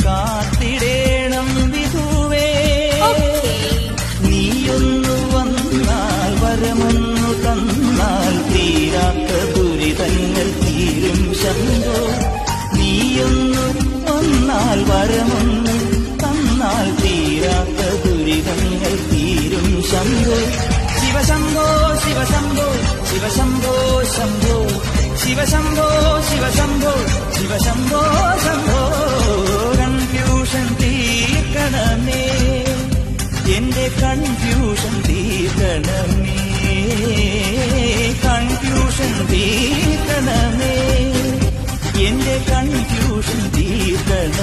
കാത്തിടേണം വിധുവേ. നീയൊന്നു വന്നാൽ വരമൊന്നു തന്നാൽ തീരാത്ത ദുരിതങ്ങൾ തീരും ശംഭോ. നീയൊന്നു വന്നാൽ വരമൊന്നു തന്നാൽ തീരാത്ത ദുരിതങ്ങൾ തീരും ശംഭോ. ശിവശംഭോ ശിവശംഭോ ശിവശംഭോ ശംഭോ ശിവശംഭോ ശിവശംഭോ ശിവശംഭോ ശംഭോ. കൺഫ്യൂഷൻ തീർക്കണമേ, എന്റെ കൺഫ്യൂഷൻ തീർക്കണമേ, കൺഫ്യൂഷൻ തീർക്കണമേ, എന്റെ കൺഫ്യൂഷൻ തീർക്കണമേ.